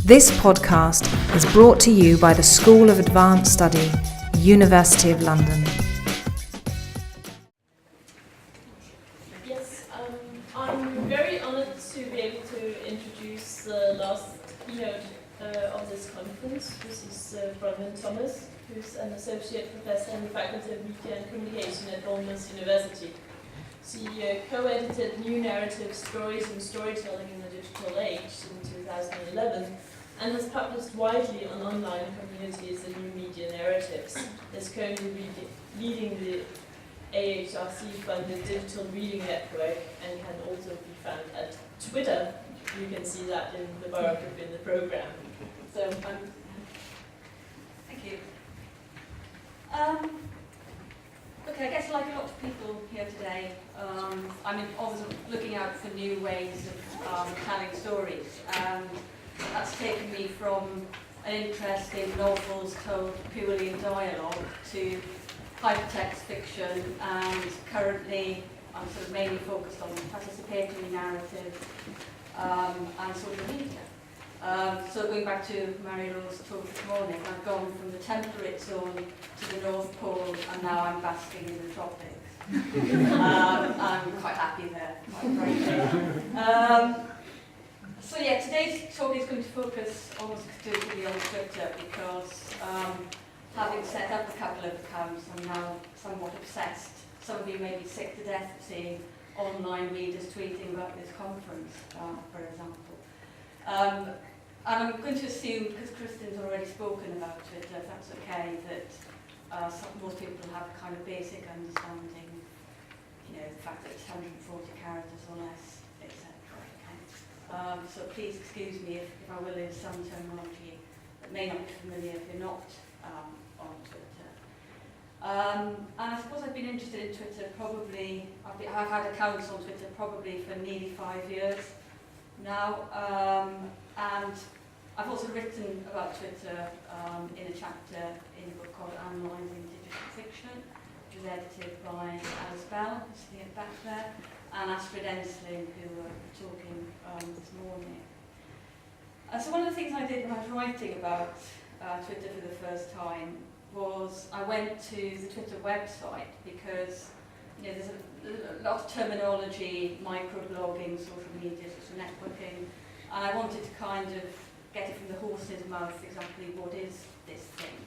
This podcast is brought to you by the School of Advanced Study, University of London. Yes, I'm very honoured to be able to introduce the last keynote of this conference. This is Bronwen Thomas, who's an associate professor in the Faculty of Media and Communication at Bournemouth University. She co-edited New Narrative Stories and Storytelling in the Digital Age in 2011 and has published widely on online communities and new media narratives. Is currently leading the AHRC-funded Digital Reading Network and can also be found at Twitter. You can see that in the biography in the program. So, thank you. Okay, I guess like a lot of people here today, I'm obviously looking out for new ways of telling stories. And that's taken me from an interest in novels told purely in dialogue to hypertext fiction, and currently I'm sort of mainly focused on participatory narrative and social media. So going back to Mary-Laura's talk this morning, I've gone from the temperate zone to the North Pole, and now I'm basking in the tropics. I'm quite happy there, quite frankly. So yeah, today's talk is going to focus almost exclusively on Twitter because having set up a couple of accounts, I'm now somewhat obsessed. Some of you may be sick to death of seeing online readers tweeting about this conference, for example. And I'm going to assume, because Kristen's already spoken about Twitter, if that's okay, that most people have a kind of basic understanding, the fact that it's 140 characters or less, etc. Okay? So please excuse me if I will use some terminology that may not be familiar if you're not on Twitter. And I suppose I've been interested in Twitter probably, I've had accounts on Twitter probably for nearly 5 years now, and I've also written about Twitter in a chapter in a book called Analysing Digital Fiction, which was edited by Alice Bell, who's sitting at the back there, and Astrid Ensling, who were talking this morning. So one of the things I did when I was writing about Twitter for the first time was I went to the Twitter website because there's a lot of terminology, microblogging, social media, social networking, and I wanted to kind of get it from the horse's mouth exactly what is this thing.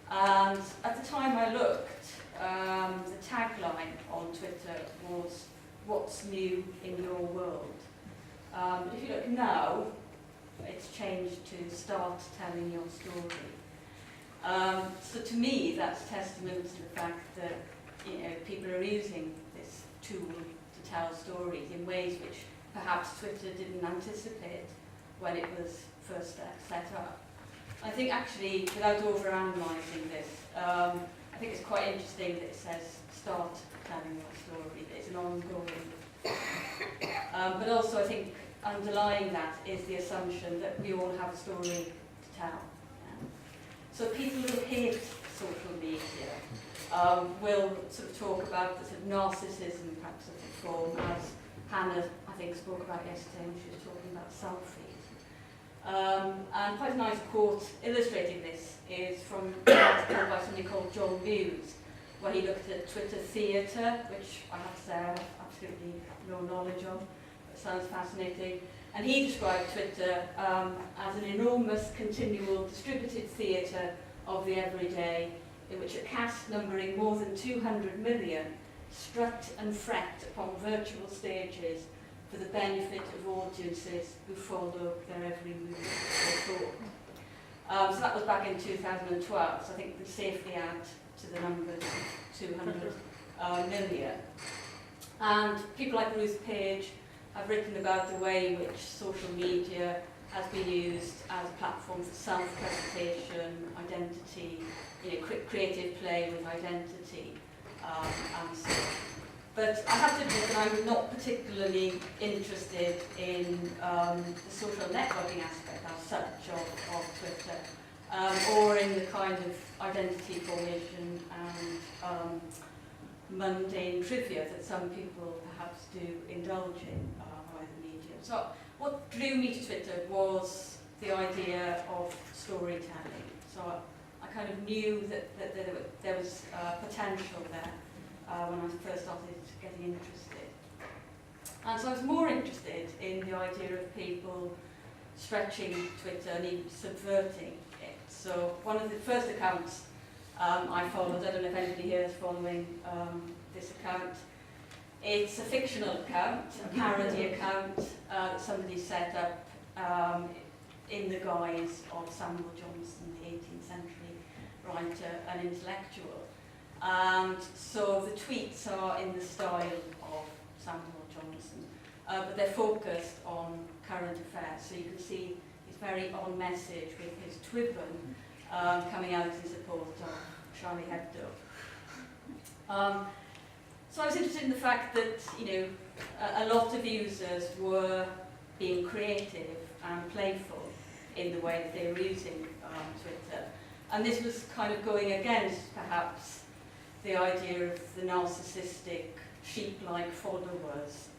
And at the time I looked, the tagline on Twitter was, "What's new in your world?" But if you look now, it's changed to "Start telling your story." So to me, that's testament to the fact that people are using this tool to tell stories in ways which perhaps Twitter didn't anticipate when it was first set up. I think actually, without over-analysing this, I think it's quite interesting that it says "Start telling your story," that it's an ongoing. But also I think underlying that is the assumption that we all have a story to tell. So people who hate social media will sort of talk about the sort of narcissism perhaps of the form, as Hannah, I think, spoke about yesterday when she was talking about selfies. And quite a nice quote illustrating this is from an article by somebody called John Muse, where he looked at Twitter theatre, which I have to say I have absolutely no knowledge of. It sounds fascinating. And he described Twitter as an enormous, continual, distributed theatre of the everyday, in which a cast numbering more than 200 million strut and fret upon virtual stages for the benefit of audiences who follow their every move or thought. So that was back in 2012, so I think we can safely add to the numbers 200 million. And people like Ruth Page have written about the way in which social media has been used as a platform for self-presentation, identity, creative play with identity, and so on. But I have to admit that I'm not particularly interested in the social networking aspect as such of Twitter, or in the kind of identity formation and mundane trivia that some people perhaps do indulge in by the medium. So what drew me to Twitter was the idea of storytelling. So I kind of knew that there was potential there when I first started getting interested. And so I was more interested in the idea of people stretching Twitter and even subverting it. So one of the first accounts I followed, I don't know if anybody here is following this account. It's a fictional account, a parody account that somebody set up in the guise of Samuel Johnson, the 18th century writer and intellectual. And so the tweets are in the style of Samuel Johnson, but they're focused on current affairs. So you can see he's very on message with his Twibbon coming out in support of Charlie Hebdo. So I was interested in the fact that, you know, a lot of users were being creative and playful in the way that they were using Twitter. And this was kind of going against, perhaps, the idea of the narcissistic, sheep-like followers,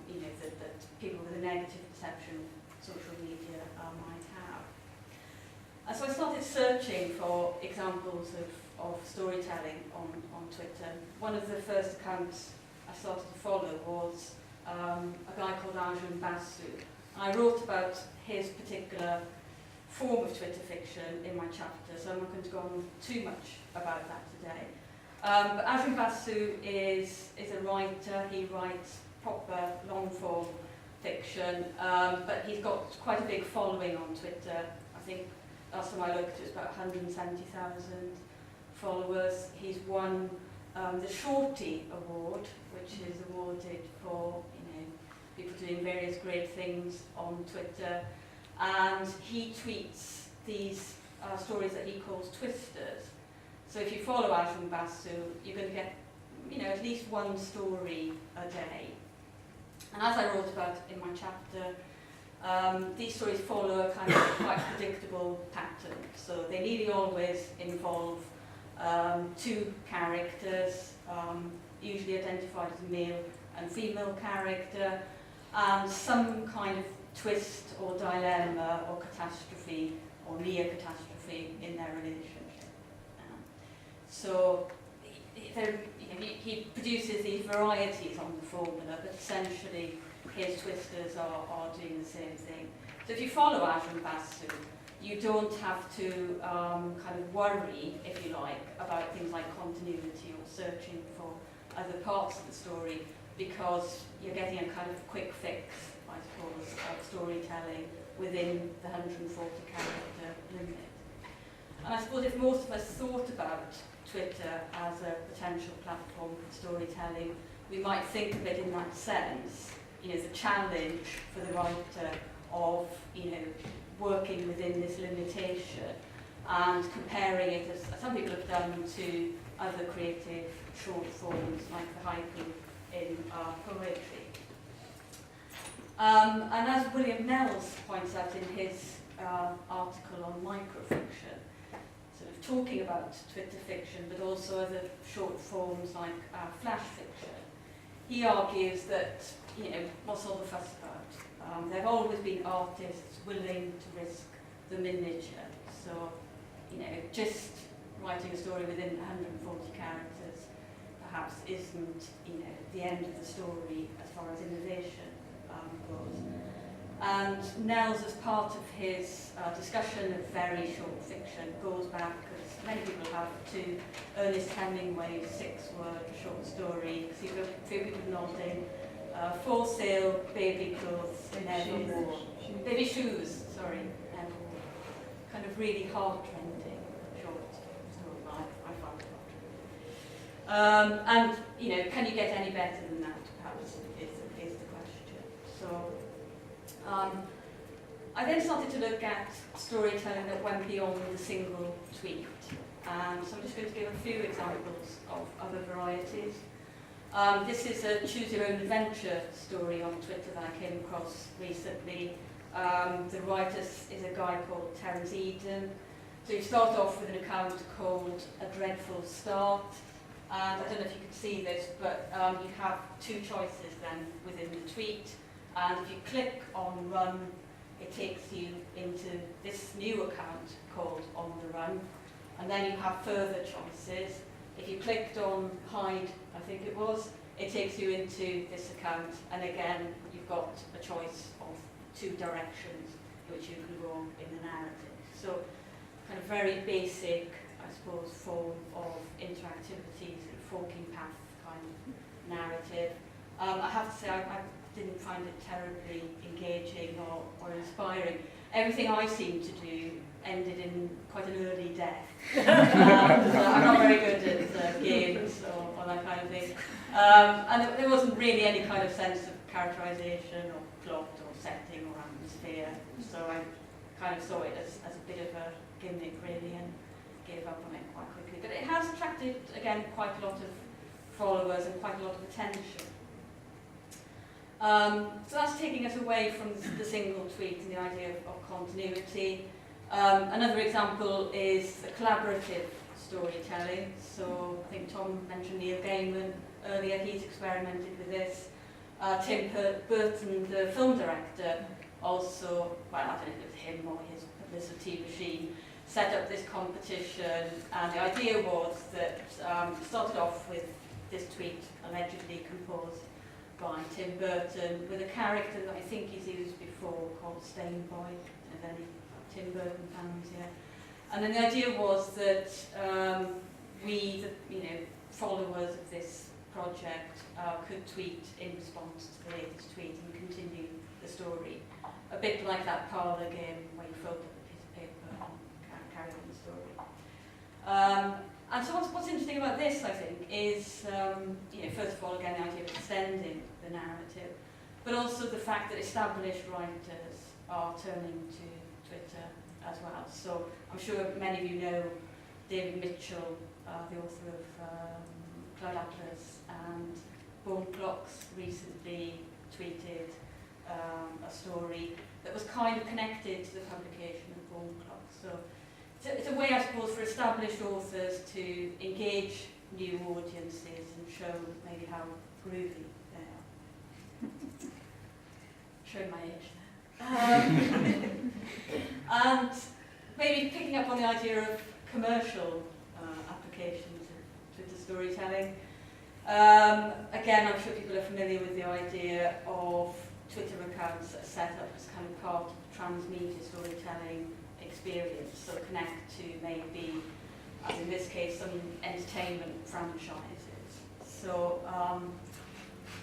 you know, that people with a negative perception of social media might have. And so I started searching for examples of storytelling on Twitter. One of the first accounts I started to follow was a guy called Arjun Basu. I wrote about his particular form of Twitter fiction in my chapter, so I'm not going to go on too much about that today. But Arjun Basu is a writer. He writes proper long-form fiction, but he's got quite a big following on Twitter. I think last time I looked, it was about 170,000 followers. He's won the Shorty Award, which is awarded for, you know, people doing various great things on Twitter, and he tweets these stories that he calls twisters. So if you follow Arjun Basu, you're going to get, you know, at least one story a day. And as I wrote about in my chapter, these stories follow a kind of quite predictable pattern. So they nearly always involve two characters, usually identified as male and female character, and some kind of twist or dilemma or catastrophe or near catastrophe in their relationship. So he produces these varieties on the formula, but essentially his twisters are doing the same thing. So if you follow Arjun Basu, you don't have to kind of worry, if you like, about things like continuity or searching for other parts of the story, because you're getting a kind of quick fix, I suppose, of storytelling within the 140 character limit. And I suppose if most of us thought about Twitter as a potential platform for storytelling, we might think of it in that sense, you know, the challenge for the writer of, you know, working within this limitation and comparing it, as some people have done, to other creative short forms like the haiku in poetry. And as William Nels points out in his article on microfiction, sort of talking about Twitter fiction, but also other short forms like flash fiction, he argues that, you know, what's all the fuss about? There have always been artists willing to risk the miniature. So, you know, just writing a story within 140 characters perhaps isn't, you know, the end of the story as far as innovation goes. And Nels, as part of his discussion of very short fiction, goes back, as many people have, to Ernest Hemingway's 6-word short story. See a few people nodding. For sale, baby clothes, never wore. Baby shoes, sorry, never wore. Kind of really heart-rending short story. I found it heart-rending. And, you know, can you get any better than that, perhaps, is the question. So, I then started to look at storytelling that went beyond the single tweet. So I'm just going to give a few examples of other varieties. This is a choose your own adventure story on Twitter that I came across recently. The writer is a guy called Terence Eden. So you start off with an account called A Dreadful Start. And I don't know if you can see this, but you have two choices then within the tweet. And if you click on run, it takes you into this new account called On the Run, and then you have further choices. If you clicked on hide, I think it takes you into this account, and again you've got a choice of two directions which you can go in the narrative. So kind of very basic, I suppose, form of interactivity, sort of forking path kind of narrative. I have to say I didn't find it terribly engaging or inspiring. Everything I seemed to do ended in quite an early death. I'm not very good at games or that kind of thing. And there wasn't really any kind of sense of characterization or plot or setting or atmosphere. So I kind of saw it as a bit of a gimmick really and gave up on it quite quickly. But it has attracted, again, quite a lot of followers and quite a lot of attention. So that's taking us away from the single tweet and the idea of continuity. Another example is the collaborative storytelling. So I think Tom mentioned Neil Gaiman earlier, he's experimented with this. Tim Burton, the film director, also, well, I don't know if it was him or his publicity machine, set up this competition, and the idea was that it started off with this tweet allegedly composed by Tim Burton with a character that I think he's used before called Stainboy, if any Tim Burton fans here. And then the idea was that we, the followers of this project, could tweet in response to the latest tweet and continue the story. A bit like that parlour game where you fold up a piece of paper and carry on the story. And so what's interesting about this, I think, is, first of all, again, the idea of extending the narrative, but also the fact that established writers are turning to Twitter as well. So I'm sure many of you know David Mitchell, the author of Cloud Atlas and Bone Clocks, recently tweeted a story that was kind of connected to the publication of Bone Clocks. So it's a way, I suppose, for established authors to engage new audiences and show maybe how groovy they are. Showing my age there. And maybe picking up on the idea of commercial applications of Twitter storytelling. Again, I'm sure people are familiar with the idea of Twitter accounts that are set up as kind of part of transmedia storytelling experience, so connect to maybe, as in this case, some entertainment franchises. So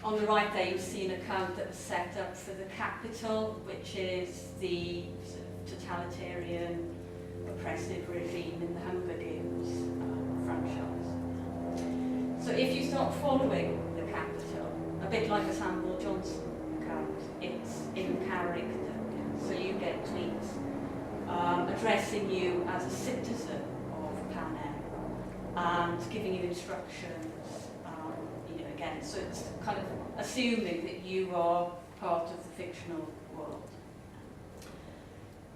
on the right there, you see an account that was set up for the Capitol, which is the sort of totalitarian, oppressive regime in the Hunger Games franchise. So if you start following the Capitol, a bit like a Samuel Johnson account, it's in character. So you get tweets addressing you as a citizen of Pan Am and giving you instructions, again, so it's kind of assuming that you are part of the fictional world.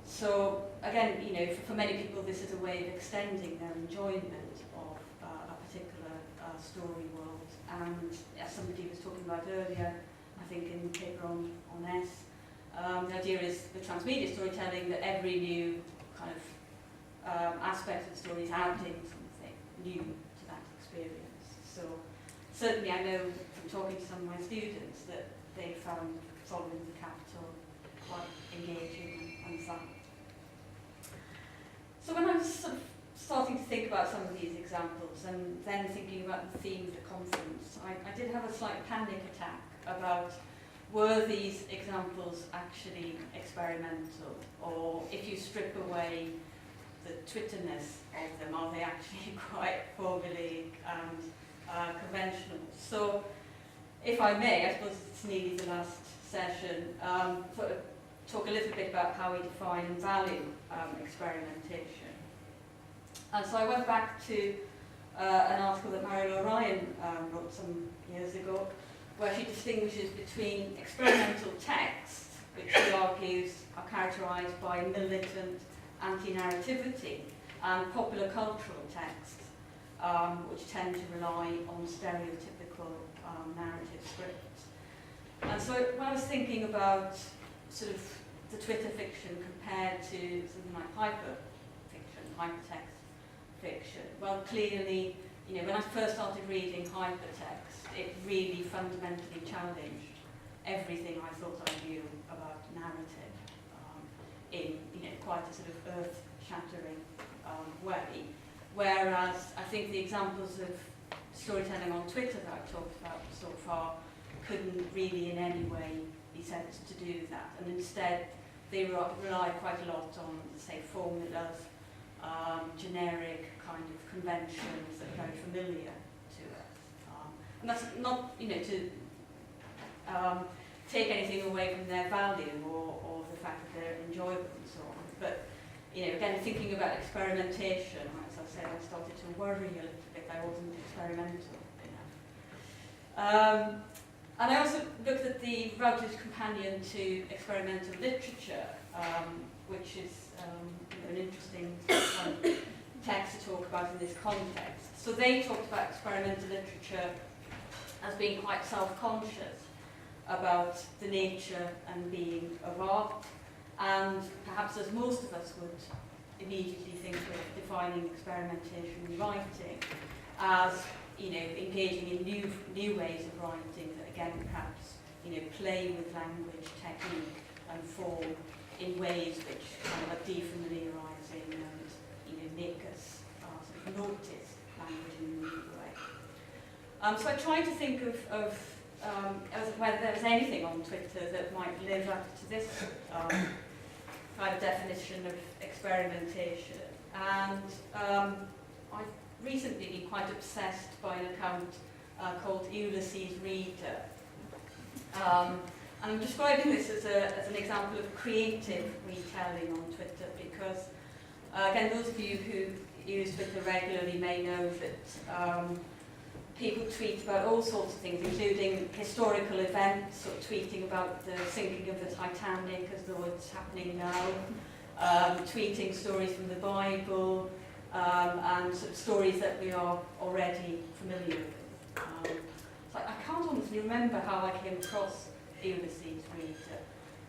So again, for many people this is a way of extending their enjoyment of a particular story world, and as somebody was talking about earlier, I think in the paper on S, the idea is the transmedia storytelling, that every new kind of aspect of the story is adding something new to that experience. So certainly I know from talking to some of my students that they found following the Capitol quite engaging and fun. So when I was sort of starting to think about some of these examples and then thinking about the theme of the conference, I did have a slight panic attack about were these examples actually experimental, or if you strip away the Twitterness of them, are they actually quite formulaic and conventional? So if I may, I suppose it's nearly the last session, talk a little bit about how we define and value experimentation. And so I went back to an article that Mariel O'Ryan wrote some years ago, where she distinguishes between experimental texts, which she argues are characterised by militant anti-narrativity, and popular cultural texts, which tend to rely on stereotypical narrative scripts. And so when I was thinking about sort of the Twitter fiction compared to something like hypertext fiction? Well, clearly, when I first started reading hypertext, it really fundamentally challenged everything I thought I knew about narrative in quite a sort of earth-shattering way. Whereas I think the examples of storytelling on Twitter that I've talked about so far couldn't really in any way be said to do that, and instead they rely quite a lot on, say, formulas, generic kind of conventions that are very familiar to us. And that's not, to take anything away from their value or the fact that they're enjoyable and so on. But, again, thinking about experimentation, as I said, I started to worry a little bit I wasn't experimental enough. And I also looked at the Routledge Companion to Experimental Literature, which is an interesting text to talk about in this context. So they talked about experimental literature as being quite self-conscious about the nature and being of art, and perhaps as most of us would immediately think of defining experimentation in writing as engaging in new ways of writing that again perhaps play with language, technique and form in ways which kind of are defamiliarising and make us sort of notice language in a new way. So I tried to think of whether there was anything on Twitter that might live up to this kind of definition of experimentation, and I've recently been quite obsessed by an account called Ulysses Reader. And I'm describing this as an example of creative retelling on Twitter because, again, those of you who use Twitter regularly may know that people tweet about all sorts of things, including historical events, or tweeting about the sinking of the Titanic as though it's happening now, tweeting stories from the Bible, and sort of stories that we are already familiar with. So I can't honestly remember how I came across Ulysses Reader.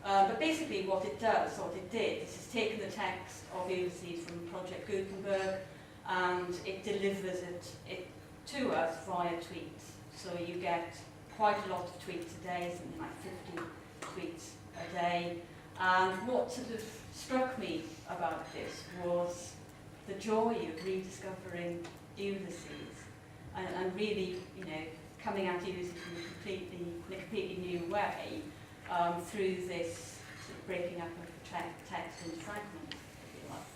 But basically what it did, is it's taken the text of Ulysses from Project Gutenberg and it delivers it to us via tweets. So you get quite a lot of tweets a day, something like 50 tweets a day. And what sort of struck me about this was the joy of rediscovering Ulysses and really, coming at Ulysses in a completely new way through this sort of breaking up of the text into fragments, if you like.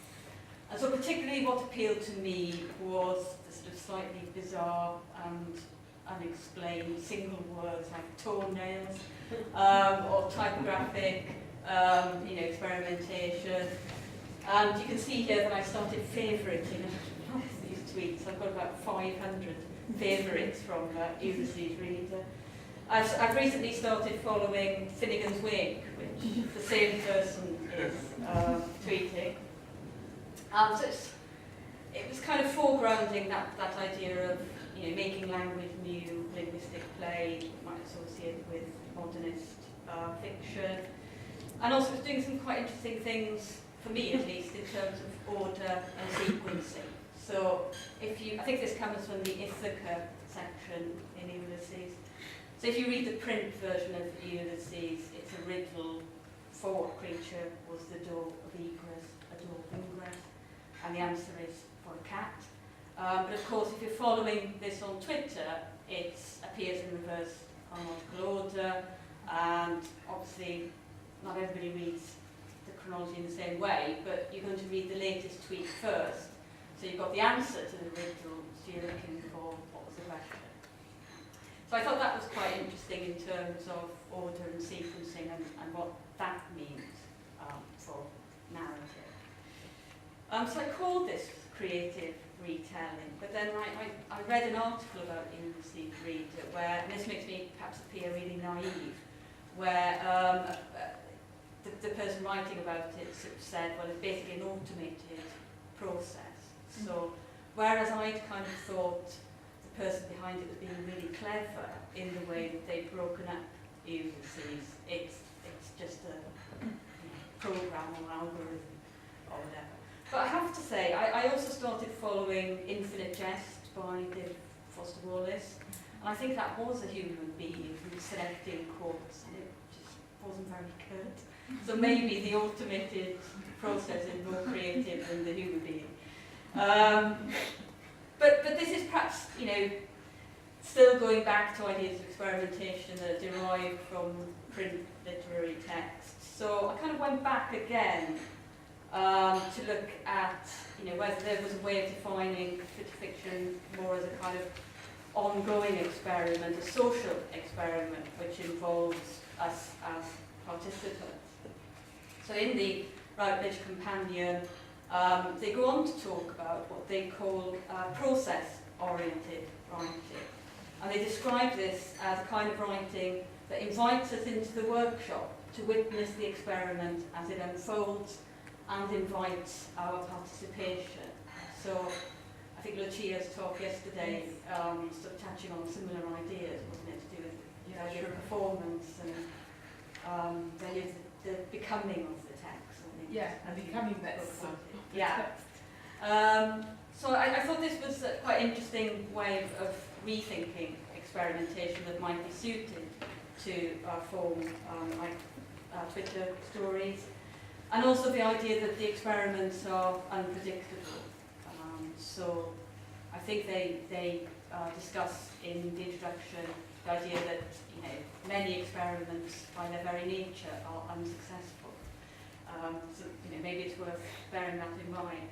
And so particularly what appealed to me was the sort of slightly bizarre and unexplained single words like toenails or typographic, experimentation. And you can see here that I started favouriting these tweets. I've got about 500 favourites from Ulysses Reader. I've recently started following Finnegan's Wake, which the same person is tweeting. So it was kind of foregrounding that idea of making language new, linguistic play, you might associate with modernist fiction, and also was doing some quite interesting things, for me at least, in terms of order and sequencing. So I think this comes from the Ithaca section in Ulysses. So if you read the print version of Ulysses, it's a riddle for what creature was the door of egress, a door of ingress, and the answer is for a cat. But of course, if you're following this on Twitter, it appears in reverse chronological order, and obviously not everybody reads the chronology in the same way, but you're going to read the latest tweet first. So you've got the answer to the riddle, so you're looking for what was the question. So I thought that was quite interesting in terms of order and sequencing and what that means for narrative. So I called this creative retelling, but then I read an article about Ulysses Reader where, and this makes me perhaps appear really naive, where the person writing about it sort of said, well, it's basically an automated process. So whereas I'd kind of thought the person behind it was being really clever in the way that they'd broken up Ulysses, it's just a program or algorithm or whatever. But I have to say, I also started following Infinite Jest by David Foster Wallace, and I think that was a human being who was selecting quotes, and it just wasn't very good. So maybe the automated process is more creative than the human being. But this is perhaps, you know, still going back to ideas of experimentation that are derived from print literary texts. So I kind of went back again to look at, you know, whether there was a way of defining fiction more as a kind of ongoing experiment, a social experiment, which involves us as participants. So in the Routledge Companion, they go on to talk about what they call process-oriented writing. And they describe this as a kind of writing that invites us into the workshop to witness the experiment as it unfolds and invites our participation. So I think Lucia's talk yesterday sort of touching on similar ideas, wasn't it, to do with the idea of performance and the idea of the becoming of the text. I think. Yeah, and becoming that. Yeah. So I thought this was a quite interesting way of rethinking experimentation that might be suited to form like Twitter stories, and also the idea that the experiments are unpredictable. So I think they discuss in the introduction the idea that, you know, many experiments by their very nature are unsuccessful. So, you know, maybe it's worth bearing that in mind.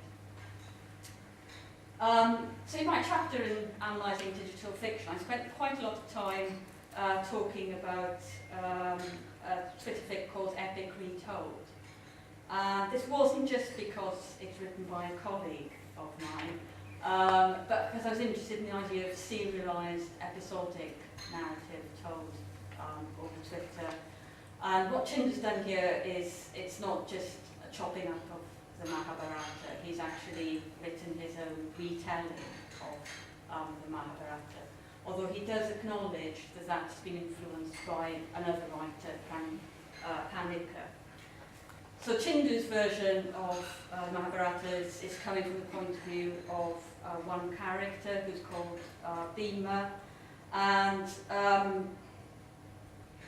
So in my chapter in Analysing Digital Fiction, I spent quite a lot of time talking about a Twitter fic called Epic Retold. This wasn't just because it's written by a colleague of mine, but because I was interested in the idea of serialised episodic narrative told over Twitter. And what Chinder's done here is, it's not just a chopping up of the Mahabharata. He's actually written his own retelling of the Mahabharata, although he does acknowledge that that's been influenced by another writer, Panika. So Chinder's version of Mahabharata is coming from the point of view of one character who's called Bhima, and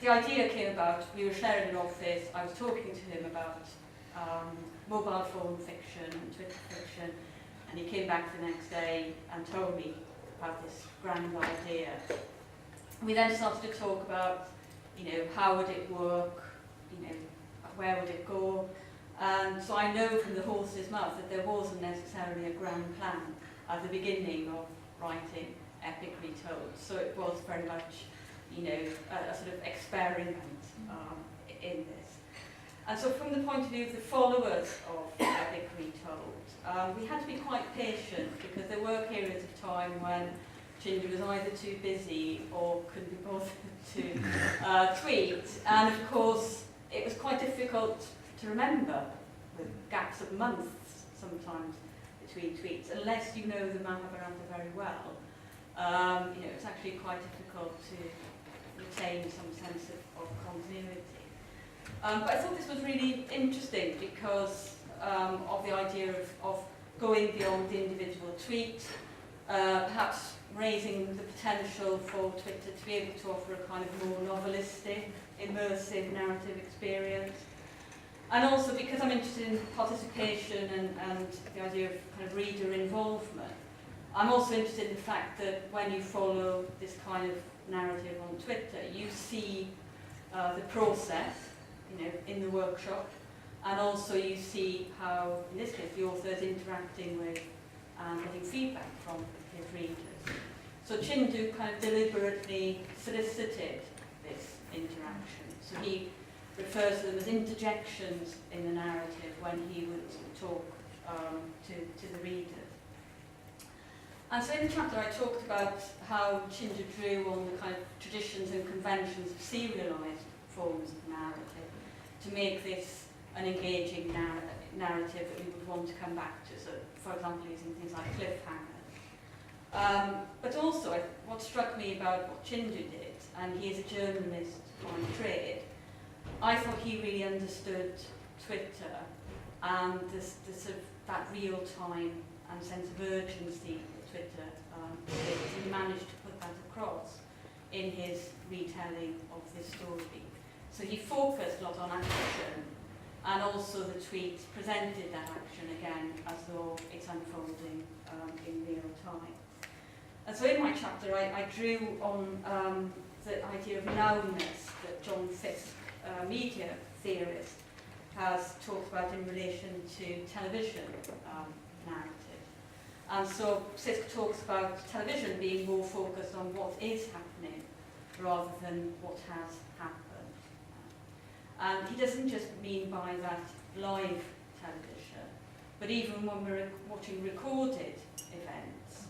the idea came about, we were sharing an office, I was talking to him about mobile phone fiction and Twitter fiction, and he came back the next day and told me about this grand idea. We then started to talk about, you know, how would it work, you know, where would it go, and so I know from the horse's mouth that there wasn't necessarily a grand plan at the beginning of writing Epic Retold, so it was very much, you know, a sort of experiment in this. And so from the point of view of the followers of Epic Retold, we had to be quite patient because there were periods of time when Chinder was either too busy or couldn't be bothered to tweet, and of course it was quite difficult to remember, with gaps of months sometimes between tweets, unless you know the Mahabharata very well. You know, it's actually quite difficult to retain some sense of continuity. But I thought this was really interesting because of the idea of going beyond the individual tweet, perhaps raising the potential for Twitter to be able to offer a kind of more novelistic, immersive narrative experience. And also because I'm interested in participation and the idea of kind of reader involvement, I'm also interested in the fact that when you follow this kind of narrative on Twitter, you see the process, you know, in the workshop, and also you see how, in this case, the author is interacting with and getting feedback from his readers. So Chindu kind of deliberately solicited this interaction. So he refers to them as interjections in the narrative when he would talk to the readers. And so in the chapter I talked about how Chindu drew on the kind of traditions and conventions of serialised forms of narrative to make this an engaging narrative that we would want to come back to. So, for example, using things like cliffhangers. But also, what struck me about what Chindu did, and he is a journalist by trade, I thought he really understood Twitter and the sort of that real time and sense of urgency that Twitter gives. He managed to put that across in his retelling of this story. So he focused a lot on action, and also the tweet presented that action again as though it's unfolding in real time. And so in my chapter I drew on the idea of nowness that John Fiske, media theorist, has talked about in relation to television narrative. And so Fiske talks about television being more focused on what is happening rather than what has happened. And he doesn't just mean by that live television, but even when we're watching recorded events.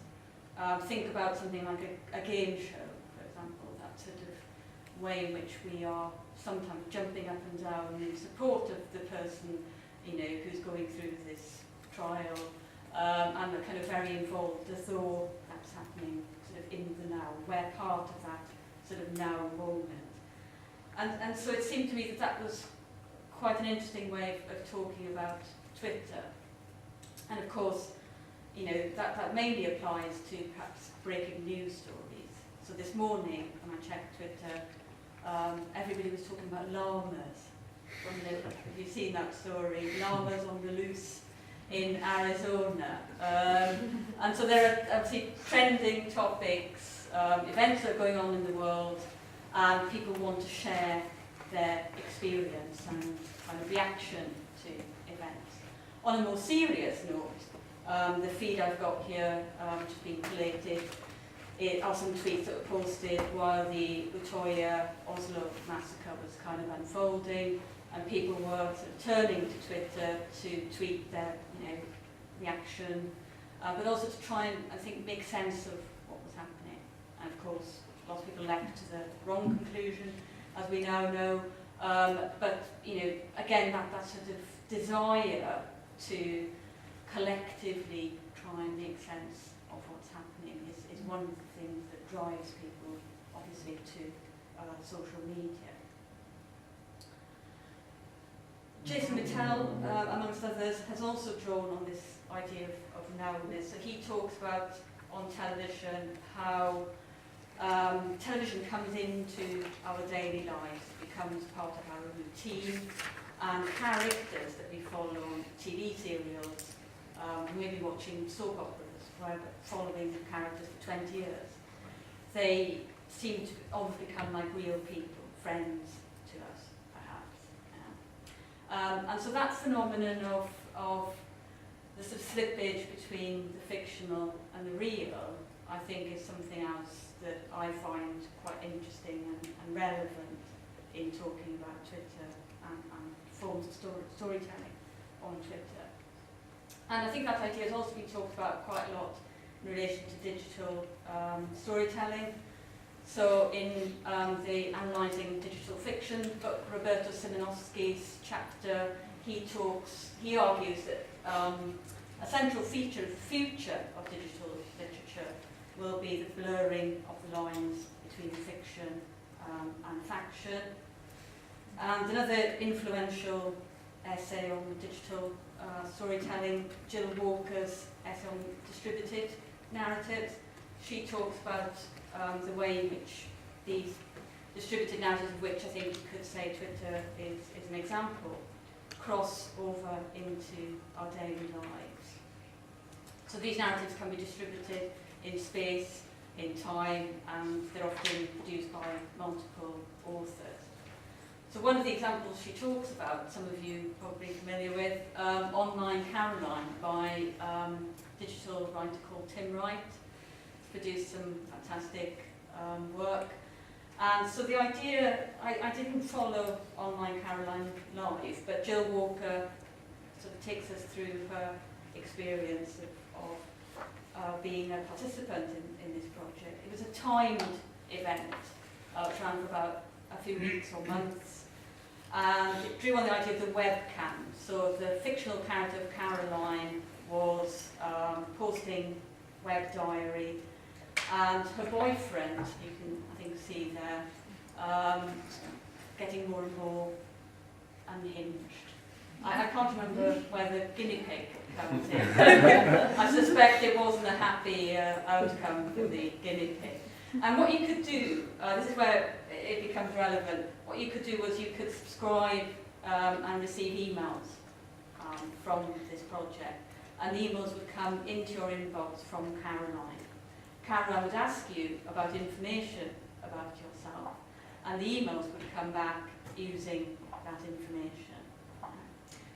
Think about something like a game show, for example, that sort of way in which we are sometimes jumping up and down in support of the person, who's going through this trial, and we're kind of very involved as though that's happening sort of in the now. We're part of that sort of now moment. And so it seemed to me that was quite an interesting way of talking about Twitter. And of course, that mainly applies to perhaps breaking news stories. So this morning, when I checked Twitter, everybody was talking about llamas. Have you seen that story? Llamas on the loose in Arizona. And so there are obviously trending topics, events that are going on in the world, and people want to share their experience and kind of reaction to events. On a more serious note, the feed I've got here, which has been collated, are some tweets that were posted while the Utoya Oslo massacre was kind of unfolding, and people were sort of turning to Twitter to tweet their reaction, but also to try and, I think, make sense of what was happening. And of course, lots of people leapt to the wrong conclusion, as we now know. But again, that sort of desire to collectively try and make sense of what's happening is one of the things that drives people, obviously, to social media. Jason Mittell, amongst others, has also drawn on this idea of nowness. So he talks about, on television, how television comes into our daily lives, becomes part of our routine, and characters that we follow on TV serials, maybe watching soap operas, where we're following the characters for 20 years, they seem to almost become like real people, friends to us, perhaps. And so that phenomenon of the sort of slippage between the fictional and the real, I think, is something else that I find quite interesting and relevant in talking about Twitter and forms of storytelling on Twitter. And I think that idea has also been talked about quite a lot in relation to digital storytelling. So in the Analysing Digital Fiction book, Roberto Simonowski's chapter, he argues that a central feature of the future of digital literature will be the blurring of the lines between fiction and faction. And another influential essay on digital storytelling, Jill Walker's essay on distributed narratives. She talks about the way in which these distributed narratives, of which I think you could say Twitter is an example, cross over into our daily lives. So these narratives can be distributed in space, in time, and they're often produced by multiple authors. So one of the examples she talks about, some of you probably familiar with, Online Caroline by digital writer called Tim Wright. He's produced some fantastic work. And so the idea, I didn't follow Online Caroline live, but Jill Walker sort of takes us through her experience of being a participant in this project. It was a timed event, which ran for about a few weeks or months. And it drew on the idea of the webcam. So the fictional character of Caroline was posting web diary, and her boyfriend, you can I think see there, getting more and more unhinged. I can't remember where the guinea pig comes in. I suspect it wasn't a happy outcome for the guinea pig. And what you could do, this is where it becomes relevant, what you could do was you could subscribe and receive emails from this project. And the emails would come into your inbox from Caroline. Caroline would ask you about information about yourself, and the emails would come back using that information.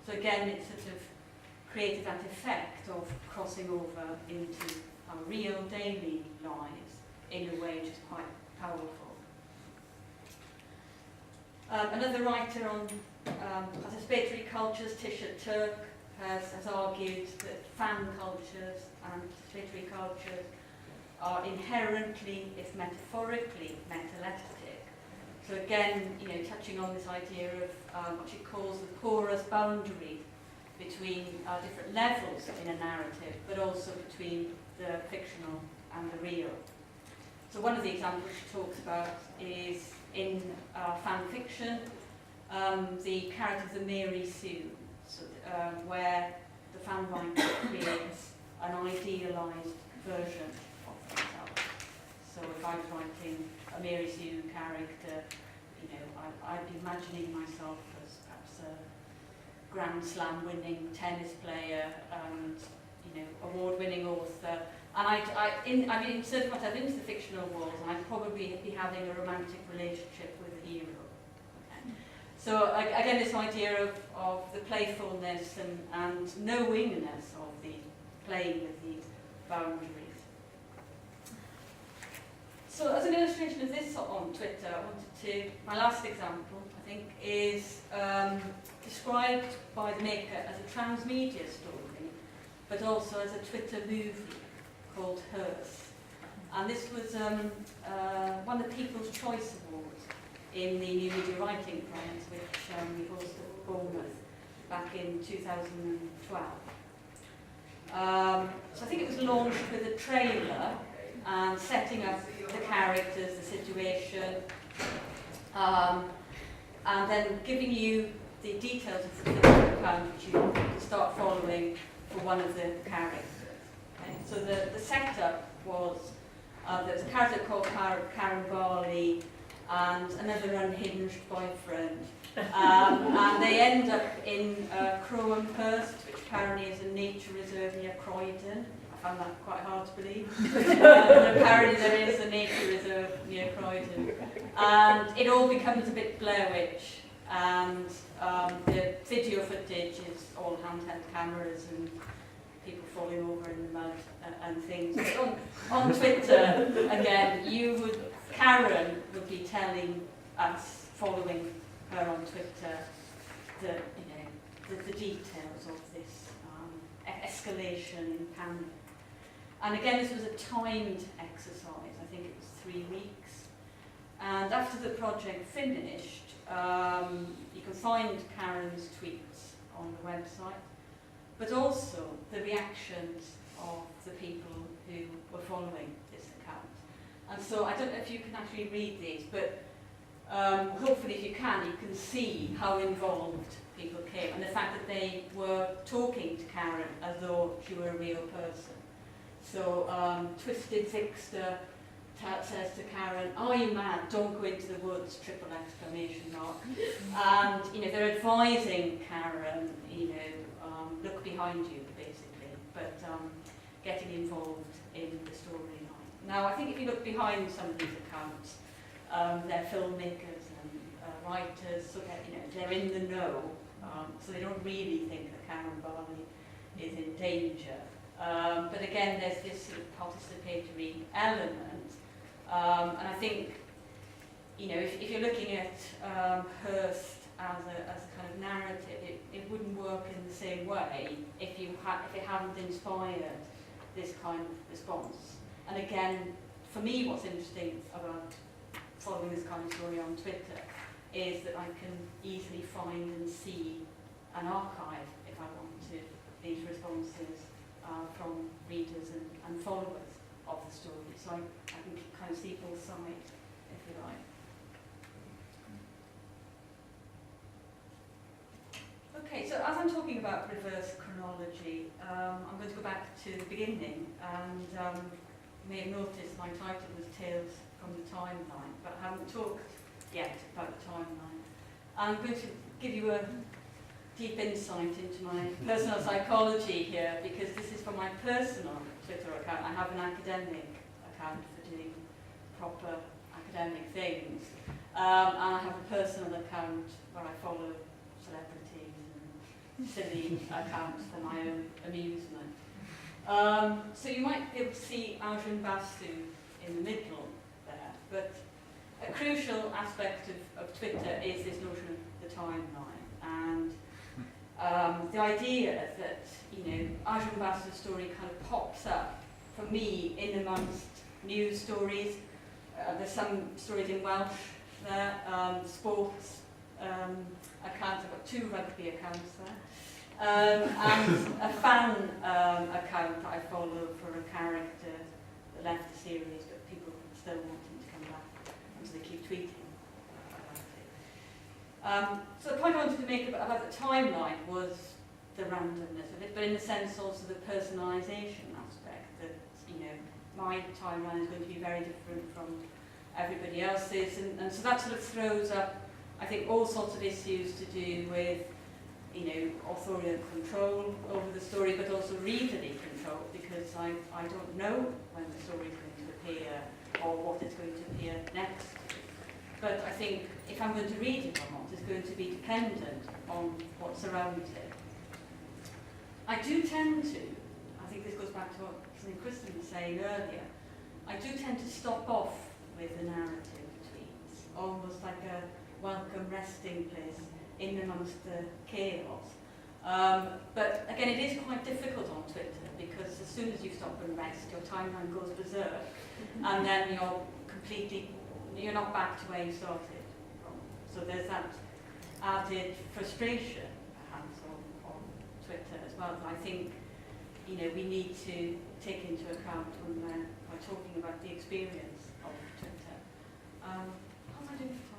So again, it sort of created that effect of crossing over into our real daily lives in a way which is quite powerful. Another writer on participatory cultures, Tisha Turk, has argued that fan cultures and participatory cultures are inherently, if metaphorically, metalectic. So again, touching on this idea of what she calls the porous boundary between different levels in a narrative, but also between the fictional and the real. So one of the examples she talks about is in fan fiction, the character of Mary Sue, where the fan writer creates an idealised version of themselves. So if I was writing a Mary Sue character, I'd be imagining myself as perhaps a Grand Slam winning tennis player and award-winning author. And I'd insert myself into the fictional world, and I'd probably be having a romantic relationship with the hero. Okay. So again, this idea of the playfulness and knowingness of the playing with these boundaries. So as an illustration of this on Twitter, my last example, I think, is described by the maker as a transmedia story, but also as a Twitter movie called Hearst. And this was one of the People's Choice Awards in the New Media Writing Prize, which we hosted at Bournemouth back in 2012. So I think it was launched with a trailer and setting up the characters, the situation, and then giving you the details of the account which you can start following for one of the characters. Okay? So the setup was there's a character called Karen Barley and another unhinged boyfriend. And they end up in Crowenhurst, which apparently is a nature reserve near Croydon. I found that quite hard to believe. But apparently there is a nature reserve near Croydon. And it all becomes a bit Blair Witch. And the video footage is all handheld cameras and people falling over in the mud and things. But on Twitter, again, Karen would be telling us, following her on Twitter, the details of this escalation in panic. And again, this was a timed exercise. I think it was 3 weeks. And after the project finished, you can find Karen's tweets on the website, but also the reactions of the people who were following this account. And so I don't know if you can actually read these, but hopefully if you can see how involved people came, and the fact that they were talking to Karen as though she were a real person. So Twisted Zixter says to Karen, "Are you mad? Don't go into the woods!" ! And they're advising Karen, look behind you, basically, but getting involved in the storyline. Now, I think if you look behind some of these accounts, they're filmmakers and writers, so that they're in the know, so they don't really think that Karen Barley is in danger. But again, there's this sort of participatory element, and I think if you're looking at Hearst as a kind of narrative, it wouldn't work in the same way if it hadn't inspired this kind of response. And again, for me, what's interesting about following this kind of story on Twitter is that I can easily find and see an archive, if I want to, these responses from readers and followers of the story. So I can kind of see both sides, if you like. Okay, so as I'm talking about reverse chronology, I'm going to go back to the beginning, and you may have noticed my title was Tales from the Timeline, but I haven't talked yet about the timeline. I'm going to give you a deep insight into my personal psychology here, because this is for my personal Twitter account. I have an academic account for doing proper academic things, and I have a personal account where I follow celebrities and silly accounts for my own amusement. So you might be able to see Arjun Basu in the middle there, but a crucial aspect of Twitter is this notion of the timeline, and the idea that, you know, Arjun Basu's story kind of pops up for me in amongst news stories. There's some stories in Welsh there, sports accounts. I've got 2 rugby accounts there, and a fan account that I follow for a character that left the series, but people still want him to come back, and so they keep tweeting about it. So the point I wanted to make about the timeline was the randomness of it, but in a sense also the personalisation aspect, that, you know, my timeline is going to be very different from everybody else's, and so that sort of throws up, I think, all sorts of issues to do with, you know, authorial control over the story, but also readerly control, because I don't know when the story is going to appear or what it's going to appear next. But I think if I'm going to read it or not is going to be dependent on what surrounds it. I do tend to, I think this goes back to what something Kristen was saying earlier, I do tend to stop off with the narrative tweets, almost like a welcome resting place in amongst the chaos. But again, it is quite difficult on Twitter, because as soon as you stop and rest, your timeline goes berserk, and then you're not back to where you started from. So there's that added frustration, perhaps, on Twitter as well. I think, you know, we need to take into account when we're talking about the experience of Twitter. How am I doing for time?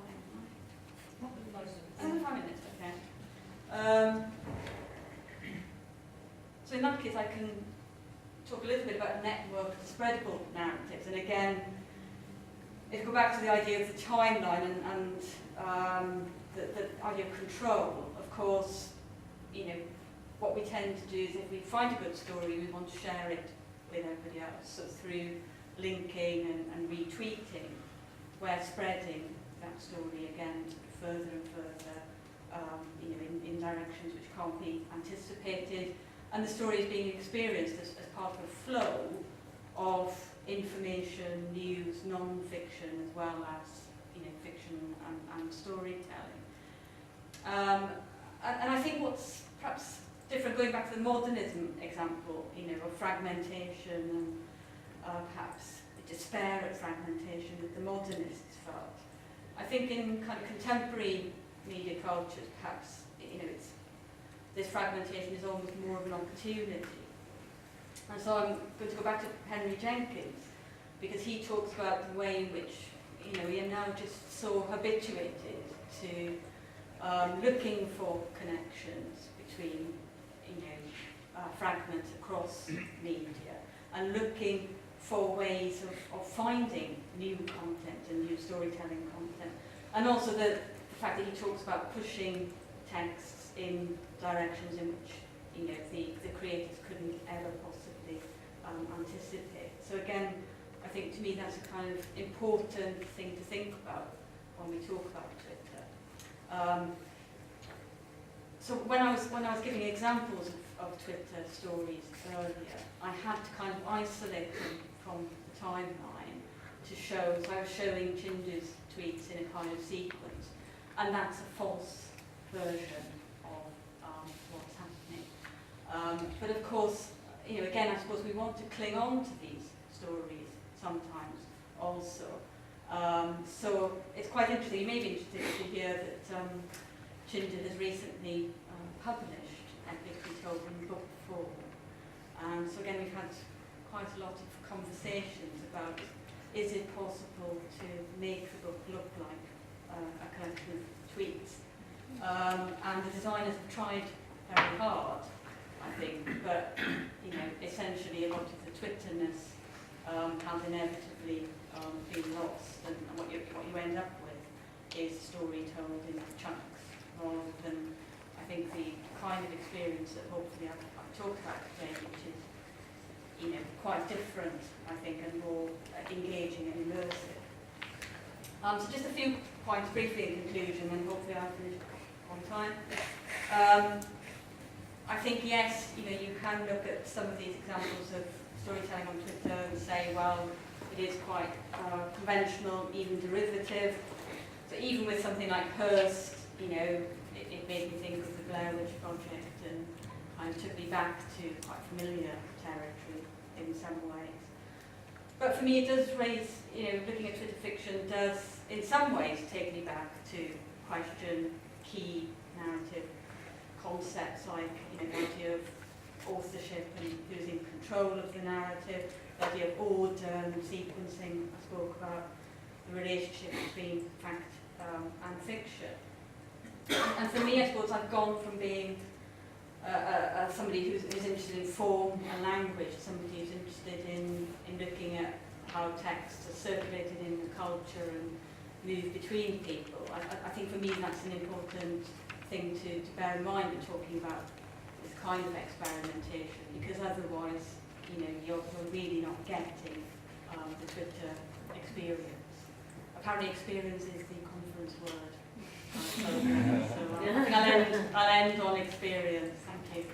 5 minutes, okay. So in that case, I can talk a little bit about network spreadable narratives. And again, if we go back to the idea of the timeline and the idea of control, of course, you know, what we tend to do is if we find a good story, we want to share it with everybody else. So through linking and retweeting, we're spreading that story again further and further, you know, in directions which can't be anticipated. And the story is being experienced as part of a flow of information, news, non-fiction, as well as, you know, fiction and storytelling. And I think what's perhaps different, going back to the modernism example, you know, of fragmentation and perhaps the despair at fragmentation that the modernists felt. I think in kind of contemporary media cultures, perhaps, you know, this fragmentation is almost more of an opportunity. And so I'm going to go back to Henry Jenkins, because he talks about the way in which, you know, we are now just so habituated to looking for connections between, you know, fragments across media, and looking for ways of finding new content and new storytelling content. And also the fact that he talks about pushing texts in directions in which, you know, the creators couldn't ever possibly anticipate. So again, I think to me that's a kind of important thing to think about when we talk about Twitter. So when I was giving examples of Twitter stories earlier, I had to kind of isolate them from the timeline to show. So I was showing Chindu's tweets in a kind of sequence, and that's a false version of what's happening. But of course, you know, again, I suppose we want to cling on to these stories sometimes also. So it's quite interesting. You may be interested to hear that Chindu has recently published Epic Retold in book form. So again, we've had quite a lot of conversations about, is it possible to make the book look like a collection of tweets? And the designers have tried very hard, I think, but you know, essentially a lot of the Twitterness has inevitably been lost, and what you end up with is a story told in chunks, rather than, I think, the kind of experience that hopefully I've talked about today, which is, you know, quite different, I think, and more engaging and immersive. So just a few points briefly in conclusion, and hopefully I'll finish on time. I think, yes, you know, you can look at some of these examples of storytelling on Twitter and say, well, it is quite conventional, even derivative. So even with something like Hearst, you know, it made me think of the Blair Witch Project, and kind of took me back to quite familiar territory in some ways. But for me, it does raise, you know, looking at Twitter fiction does, in some ways, take me back to question key narrative concepts like, you know, the idea of authorship and who's in control of the narrative, the idea of order and sequencing. I spoke about the relationship between fact and fiction. And for me, I suppose I've gone from being somebody who's interested in form and language, somebody who's interested in looking at how texts are circulated in the culture and move between people. I think for me that's an important thing to bear in mind when talking about this kind of experimentation, because otherwise, you know, you're really not getting the Twitter experience. Apparently experience is the conference word. So I think I'll end on experience. Thank you.